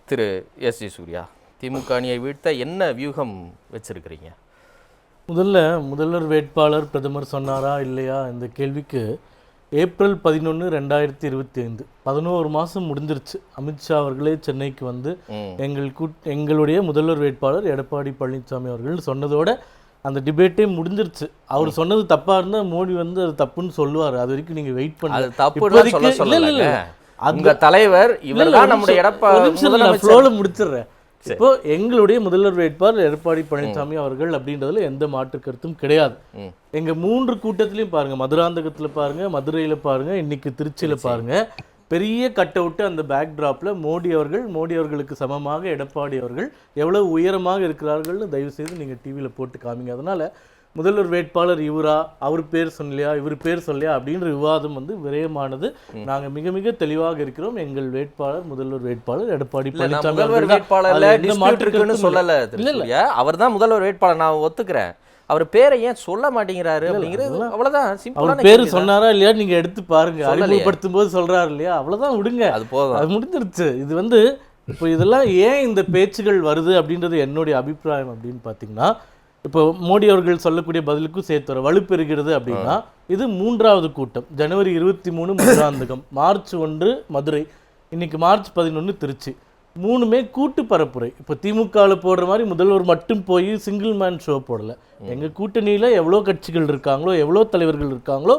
திரு S G. Surya, திமுக அணியை வீழ்த்த என்ன வியூகம் வச்சிருக்கிறீங்க? முதல்வர் வேட்பாளர் பிரதமர் சொன்னாரா இல்லையா இந்த கேள்விக்கு ஏப்ரல் 11, 2025 11 மாதம் முடிஞ்சிருச்சு. அமித்ஷா அவர்களே சென்னைக்கு வந்து எங்களுடைய முதல்வர் வேட்பாளர் எடப்பாடி பழனிசாமி அவர்கள் சொன்னதோட அந்த டிபேட்டே முடிஞ்சிருச்சு. அவர் சொன்னது தப்பா இருந்தா மோடி வந்து அது தப்புன்னு சொல்லுவார். அது வரைக்கும் நீங்க வெயிட் பண்ணுங்க. அந்த தலைவர் இவர்தான் நம்முடைய எடப்பாடி முடிச்சிடுறேன். இப்போ எங்களுடைய முதல்வர் வேட்பாளர் எடப்பாடி பழனிசாமி அவர்கள் அப்படின்றதுல எந்த மாற்று கருத்தும் கிடையாது. எங்க 3 கூட்டத்திலையும் பாருங்க, மதுராந்தகத்துல பாருங்க, மதுரையில பாருங்க, இன்னைக்கு திருச்சியில பாருங்க, பெரிய கட் அவுட்டு அந்த பேக் டிராப்ல மோடி அவர்களுக்கு சமமாக எடப்பாடி அவர்கள் எவ்வளவு உயரமாக இருக்கிறார்கள்னு தயவு செய்து நீங்க டிவியில போட்டு காமிங்க. அதனால முதல்வர் வேட்பாளர் இவரா, அவர் பேர் சொல்லலையா, இவர் பேர் சொல்லலையா அப்படின்ற விவாதம் வந்து விரயமானது. நாங்க மிக மிக தெளிவாக இருக்கிறோம். எங்கள் வேட்பாளர் முதல்வர் வேட்பாளர் எடப்பாடி பழனிசாமி சொல்லல. அவர் தான் முதல்வர் வேட்பாளர், நான் ஒத்துக்கிறேன். அவர் பேரை ஏன் சொல்ல மாட்டேங்கிறாரு அப்படிங்கிறது அவ்வளவுதான். சிம்பிளான பேரு சொன்னாரா இல்லையா நீங்க எடுத்து பாருங்க. அறிமுகப்படுத்தும் போது சொல்றாரு இல்லையா, அவ்வளவுதான், விடுங்க, அது போதும், அது முடிஞ்சிருச்சு. இது வந்து இப்போ இதெல்லாம் ஏன் இந்த பேச்சுகள் வருது அப்படின்றது என்னுடைய அபிப்பிராயம் அப்படின்னு பார்த்தீங்கன்னா, இப்போ மோடி அவர்கள் சொல்லக்கூடிய பதிலுக்கும் சேர்த்து வலுப்பெறுகிறது அப்படின்னா இது 3வது கூட்டம். ஜனவரி 23 மதுராந்தகம், மார்ச் 1 மதுரை, இன்னைக்கு மார்ச் 11 திருச்சி. 3மே கூட்டு பரப்புரை. இப்போ திமுகவில் போடுற மாதிரி முதல்வர் மட்டும் போய் சிங்கிள் மேன் ஷோ போடல. எங்க கூட்டணியில எவ்வளோ கட்சிகள் இருக்காங்களோ, எவ்வளோ தலைவர்கள் இருக்காங்களோ,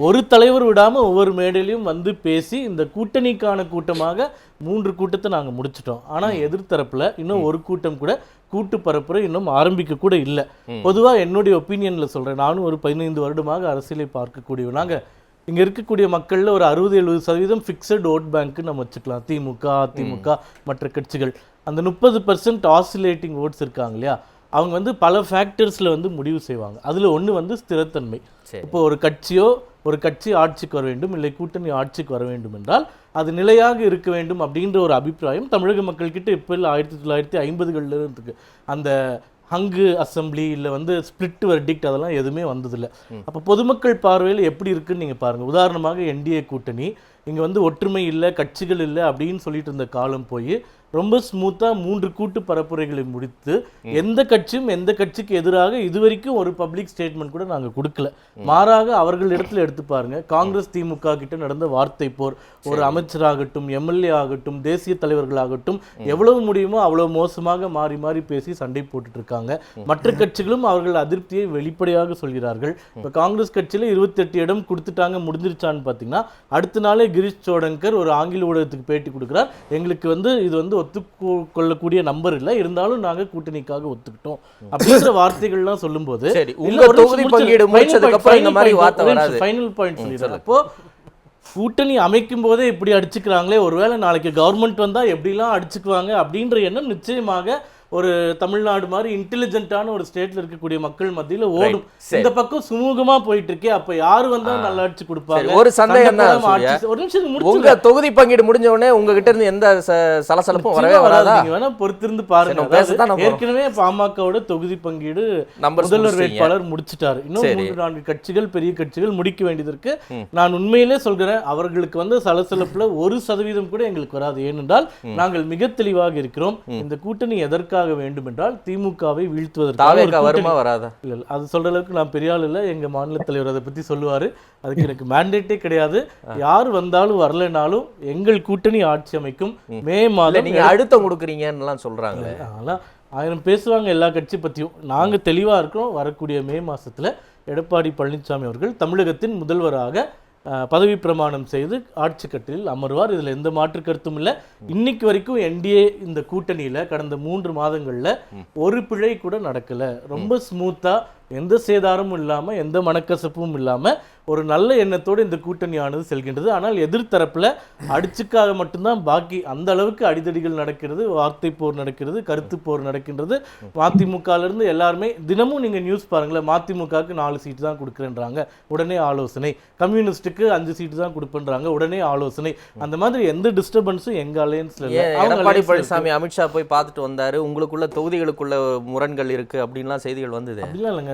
ஒரு தலைவர் விடாம ஒவ்வொரு மேடையிலையும் வந்து பேசி இந்த கூட்டணிக்கான கூட்டமாக 3 கூட்டத்தை நாங்க முடிச்சிட்டோம். ஆனா எதிர்த்தரப்புல இன்னும் ஒரு கூட்டம் கூட கூட்டு பரப்புரை இன்னும் ஆரம்பிக்க கூட இல்லை. பொதுவா என்னுடைய ஒப்பீனியன்ல சொல்றேன். நானும் ஒரு 15 வருடமாக அரசியலை பார்க்கக்கூடியவ. நாங்க இங்க இருக்கக்கூடிய மக்கள்ல ஒரு 60-70% ஃபிக்ஸட் ஓட் பேங்க் நம்ம வச்சுக்கலாம். திமுக, அதிமுக, மற்ற கட்சிகள். அந்த 30% ஆசிலேட்டிங் ஓட்ஸ் இருக்காங்க இல்லையா, அவங்க வந்து பல ஃபேக்டர்ஸ்ல வந்து முடிவு செய்வாங்க. அதுல ஒன்று வந்து ஸ்திரத்தன்மை. இப்போ ஒரு கட்சி ஆட்சிக்கு வர வேண்டும், இல்லை கூட்டணி ஆட்சிக்கு வர வேண்டும் என்றால் அது நிலையாக இருக்க வேண்டும் அப்படின்ற ஒரு அபிப்பிராயம் தமிழக மக்கள்கிட்ட இப்போ இல்லை, 1950களில் இருக்கு. அந்த ஹங்கு அசம்பிளி இல்லை வந்து ஸ்பிளிட் வெர்டிக்ட் அதெல்லாம் எதுவுமே வந்ததில்லை. அப்போ பொதுமக்கள் பார்வையில் எப்படி இருக்குன்னு நீங்கள் பாருங்கள். உதாரணமாக என்டிஏ கூட்டணி இங்கே வந்து ஒற்றுமை இல்லை, கட்சிகள் இல்லை அப்படின்னு சொல்லிட்டு இருந்த காலம் போய் ரொம்ப ஸ்மூத்தாக 3 கூட்டு பரப்புரைகளை முடித்து எந்த கட்சியும் எந்த கட்சிக்கு எதிராக இதுவரைக்கும் ஒரு பப்ளிக் ஸ்டேட்மெண்ட் கூட நாங்கள் கொடுக்கல. மாறாக அவர்கள் இடத்துல எடுத்து பாருங்க, காங்கிரஸ் திமுக கிட்ட நடந்த வார்த்தை போர், ஒரு அமைச்சராகட்டும், எம்எல்ஏ ஆகட்டும், தேசிய தலைவர்களாகட்டும், எவ்வளவு முடியுமோ அவ்வளவு மோசமாக மாறி மாறி பேசி சண்டை போட்டுட்டு இருக்காங்க. மற்ற கட்சிகளும் அவர்கள் அதிருப்தியை வெளிப்படையாக சொல்கிறார்கள். இப்போ காங்கிரஸ் கட்சியில் 28 இடம் கொடுத்துட்டாங்க, முடிஞ்சிருச்சான்னு பார்த்தீங்கன்னா அடுத்த நாளே கிரீஷ் சோடங்கர் ஒரு ஆங்கில ஊடகத்துக்கு பேட்டி கொடுக்குறார். எங்களுக்கு வந்து இது வந்து ஒத்துக்கொள்ளக்கூடிய நம்பர் இல்லை, இருந்தாலும் நாங்க கூட்டணிக்காக ஒத்துக்கிட்டோம் அப்படிங்கிற வார்த்தைகள்லாம் சொல்லும்போது அப்போ கூட்டணி அமைக்கும் போதே இப்படி அடிச்சுக்கிறாங்களே, ஒருவேளை நாளைக்கு கவர்மெண்ட் வந்தா எப்படிலாம் அடிச்சுக்குவாங்க அப்படின்ற எண்ணம் நிச்சயமாக ஒரு தமிழ்நாடு மாதிரி இன்டெலிஜென்ட்டான ஒரு ஸ்டேட்ல இருக்கக்கூடிய மக்கள் மத்தியில ஓடும். இந்த பக்கம் சுமூகமா போயிட்டு இருக்கே, அப்ப யாரு வந்தா நல்லா அடிச்சு கொடுப்பாங்க. ஒரு சந்தேகம் தான், ஒரு நிமிஷம், உங்க தொகுதி பங்கீடு முடிஞ்ச உடனே உங்ககிட்ட இருந்து எந்த சலசலப்பும் வரவே வராதா? நீங்க வேணா பொறுத்திருந்து பாருங்க. ஏற்கனவே பாமகவோட தொகுதி பங்கீடு முதல்வர் வேட்பாளர் முடிச்சிட்டாரு. இன்னும் 3-4 கட்சிகள், பெரிய கட்சிகள் முடிக்க வேண்டியது இருக்கு. நான் உண்மையிலே சொல்கிறேன், அவர்களுக்கு வந்து சலசலப்புல 1% கூட எங்களுக்கு வராது. ஏனென்றால் நாங்கள் மிக தெளிவாக இருக்கிறோம். இந்த கூட்டணி எதற்காக வேண்டும் என்றால் திமுகவை வீழ்த்துவதற்காக வராதா? இல்ல, அது சொல்ற அளவுக்கு நான் பெரிய ஆள் இல்லை. எங்க மாநில தலைவர் அதை பத்தி சொல்லுவாரு. அதுக்கு எனக்கு மேண்டேட்டே கிடையாது. யார் வந்தாலும் வரலனாலும் எங்கள் கூட்டணி ஆட்சி அமைக்கும். மே மாதம் நீங்க அழுத்தம் கொடுக்குறீங்கன்னு சொல்றாங்க. அதெல்லாம் 1000 பேசுவாங்க எல்லா கட்சி பத்தியும். நாங்க தெளிவா இருக்கிறோம். வரக்கூடிய மே மாசத்துல எடப்பாடி பழனிசாமி அவர்கள் தமிழகத்தின் முதல்வராக பதவி பிரமாணம் செய்து ஆட்சி கட்டிலில் அமர்வார். இதுல எந்த மாற்று கருத்தும் இல்லை. இன்னைக்கு வரைக்கும் என்டிஏ இந்த கூட்டணியில கடந்த 3 மாதங்கள்ல ஒரு பிழை கூட நடக்கல. ரொம்ப ஸ்மூத்தா, எந்த சேதாரமும் இல்லாம, எந்த மனக்கசப்பும் இல்லாம ஒரு நல்ல எண்ணத்தோடு இந்த கூட்டணியானது செல்கின்றது. ஆனால் எதிர்த்தரப்புல அடிச்சுக்காக மட்டும்தான் பாக்கி. அந்த அளவுக்கு அடிதடிகள் நடக்கிறது, வார்த்தை போர் நடக்கிறது, கருத்து போர் நடக்கின்றது. மதிமுகல இருந்து எல்லாருமே தினமும் நீங்க நியூஸ் பாருங்களேன், மதிமுகவுக்கு 4 சீட்டு தான் கொடுக்குறேன்றாங்க, உடனே ஆலோசனை. கம்யூனிஸ்டுக்கு 5 சீட்டு தான் கொடுப்பேன்றாங்க, உடனே ஆலோசனை. அந்த மாதிரி எந்த டிஸ்டர்பன்ஸும் எங்க அலையன்ஸ்ல இல்லை. எடப்பாடி பழனிசாமி அமித்ஷா போய் பார்த்துட்டு வந்தாரு, உங்களுக்குள்ள தொகுதிகளுக்குள்ள முரண்கள் இருக்கு அப்படின்லாம் செய்திகள் வந்தது. அப்படிலாம் இல்லைங்க.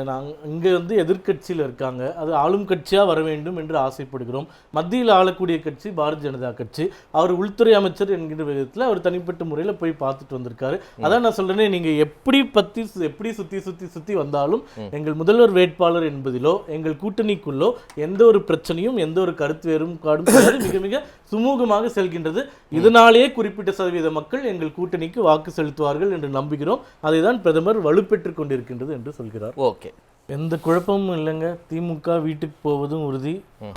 இங்கே வந்து எதிர்க்கட்சியில் இருக்காங்க, அது ஆளும் கட்சியாக வர வேண்டும் என்று ஆசைப்படுகிறோம். மத்தியில் ஆளக்கூடிய கட்சி பாரதிய ஜனதா கட்சி. அவர் உள்துறை அமைச்சர் என்கிற விதத்தில் அவர் தனிப்பட்ட முறையில் போய் பார்த்துட்டு வந்திருக்காரு. அதான் நான் சொல்றேனே, நீங்கள் எப்படி சுற்றி வந்தாலும் எங்கள் முதல்வர் வேட்பாளர் என்பதிலோ எங்கள் கூட்டணிக்குள்ளோ எந்த ஒரு பிரச்சனையும் எந்த ஒரு கருத்து வேறுபாடும் மிக மிக சுமூகமாக செல்கின்றது. இதனாலேயே குறிப்பிட்ட சதவீத மக்கள் எங்கள் கூட்டணிக்கு வாக்கு செலுத்துவார்கள் என்று நம்புகிறோம். அதை தான் பிரதமர் வலுப்பெற்றுக் கொண்டிருக்கின்றது என்று சொல்கிறார். ஓகே, எந்த குழப்பமும் இல்லைங்க. திமுக வீட்டுக்கு போவதும் உறுதி,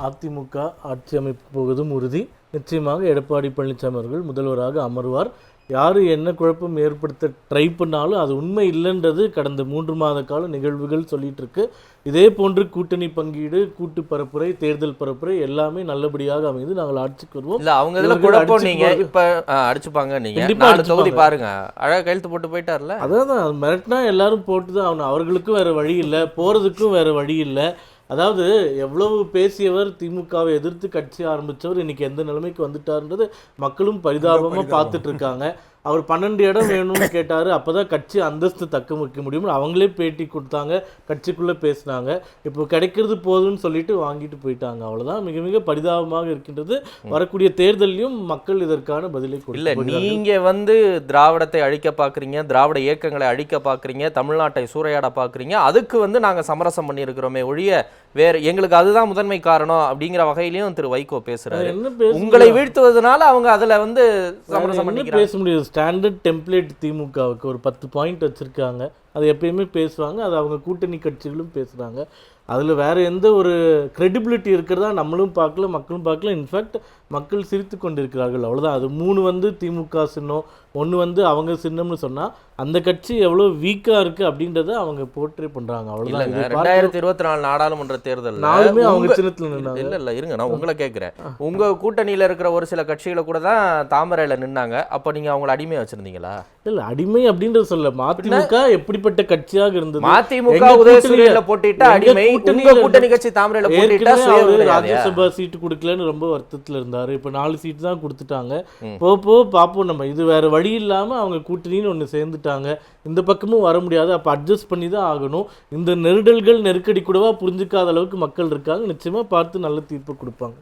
அதிமுக ஆட்சி அமைப்பு போவதும் உறுதி. நிச்சயமாக எடப்பாடி பழனிசாமி அவர்கள் முதல்வராக அமர்வார். யார் என்ன குழப்பம் ஏற்படுத்த ட்ரை பண்ணாலும் அது உண்மை இல்லைன்றது கடந்த 3 மாத கால நிகழ்வுகள் சொல்லிட்டு இருக்கு. இதே போன்று கூட்டணி பங்கீடு, கூட்டு பரப்புரை, தேர்தல் பரப்புரை எல்லாமே நல்லபடியாக அமைந்து நாங்கள் ஆட்சிக்கு வருவோம். இல்ல அவங்க இதுல குழப்பம் நீங்க இப்ப அடிச்சுப்பாங்க. நீங்க நாலு தொகுதி பாருங்க, அழகா கையெழுத்து போட்டு போயிட்டார்ல. அதான் மிரட்டினா எல்லாரும் போட்டுதான் ஆகணும். அவர்களுக்கும் வேற வழி இல்லை, போறதுக்கும் வேற வழி இல்லை. அதாவது எவ்வளவு பேசியவர், திமுகவை எதிர்த்து கட்சி ஆரம்பித்தவர் இன்னைக்கு எந்த நிலைமைக்கு வந்துட்டாருன்றது மக்களும் பரிதாபமாக பார்த்துட்டு இருக்காங்க. அவர் 12 இடம் வேணும்னு கேட்டார். அப்போ தான் கட்சி அந்தஸ்து தக்க வைக்க முடியும். அவங்களே பேட்டி கொடுத்தாங்க, கட்சிக்குள்ளே பேசினாங்க. இப்போ கிடைக்கிறது போதும்னு சொல்லிட்டு வாங்கிட்டு போயிட்டாங்க. அவ்வளோதான். மிக மிக பரிதாபமாக இருக்கின்றது. வரக்கூடிய தேர்தலையும் மக்கள் இதற்கான பதிலை இல்லை. நீங்கள் வந்து திராவிடத்தை அழிக்க பார்க்குறீங்க, திராவிட இயக்கங்களை அழிக்க பார்க்குறீங்க, தமிழ்நாட்டை சூறையாட பார்க்குறீங்க. அதுக்கு வந்து நாங்கள் சமரசம் பண்ணியிருக்கிறோமே ஒழிய வேறு எங்களுக்கு அதுதான் முதன்மை காரணம் அப்படிங்கிற வகையிலையும் திரு வைகோ பேசுறாரு. உங்களை வீழ்த்துவதனால அவங்க அதில் வந்து சமரசம் பண்ணி பேச முடியாது. ஸ்டாண்டர்ட் டெம்ப்ளேட் திமுகவுக்கு ஒரு 10 பாயிண்ட் வச்சுருக்காங்க. அது எப்பயுமே பேசுவாங்க. அது அவங்க கூட்டணி கட்சிகளும் பேசுகிறாங்க. அதில் வேறு எந்த ஒரு கிரெடிபிலிட்டி இருக்கிறதா நம்மளும் பார்க்கல, மக்களும் பார்க்கல. இன்ஃபேக்ட் மக்கள் சிரித்து கொண்டிருக்கிறார்கள். அவ்வளோதான். அது 3 வந்து திமுக சின்னம், 1 வந்து அவங்க சின்னம்னு சொன்னால் அந்த கட்சி எவ்வளோ வீக்காக இருக்குது அப்படின்றத அவங்க போர்ட்ரே பண்ணுறாங்க. அவ்வளோதான். 2024 நாடாளுமன்ற தேர்தல் நாலுமே அவங்க சின்னத்தில் நின்னாங்க. இல்லை இருங்க, நான் உங்களை கேட்குறேன். உங்கள் கூட்டணியில் இருக்கிற ஒரு சில கட்சிகளை கூட தான் தாமரையில் நின்னாங்க. அப்போ நீங்கள் அவங்கள அடிமையாக வச்சுருந்தீங்களா? இல்லை, அடிமை அப்படின்றது சொல்ல. மதிமுக எப்படிப்பட்ட கட்சியாக இருந்தது? மதிமுக உதயசூரியனில் போட்டிட்டா அடிமை, கூட்டணி கட்சி தாமரையில போட்டிட்டா ராஜ்யசபா சீட்டு கொடுக்கலன்னு ரொம்ப வருத்தத்துல இருந்தாரு. இப்ப 4 சீட்டு தான் கொடுத்துட்டாங்க. போ பாப்போம். நம்ம இது வேற வழி இல்லாம அவங்க கூட்டணின்னு ஒண்ணு சேர்ந்துட்டாங்க. இந்த பக்கமும் வர முடியாது. அப்ப அட்ஜஸ்ட் பண்ணி தான் ஆகணும். இந்த நெருடல்கள் நெருக்கடி கூடவா புரிஞ்சுக்காத அளவுக்கு மக்கள் இருக்காங்க. நிச்சயமா பார்த்து நல்ல தீர்ப்பு கொடுப்பாங்க.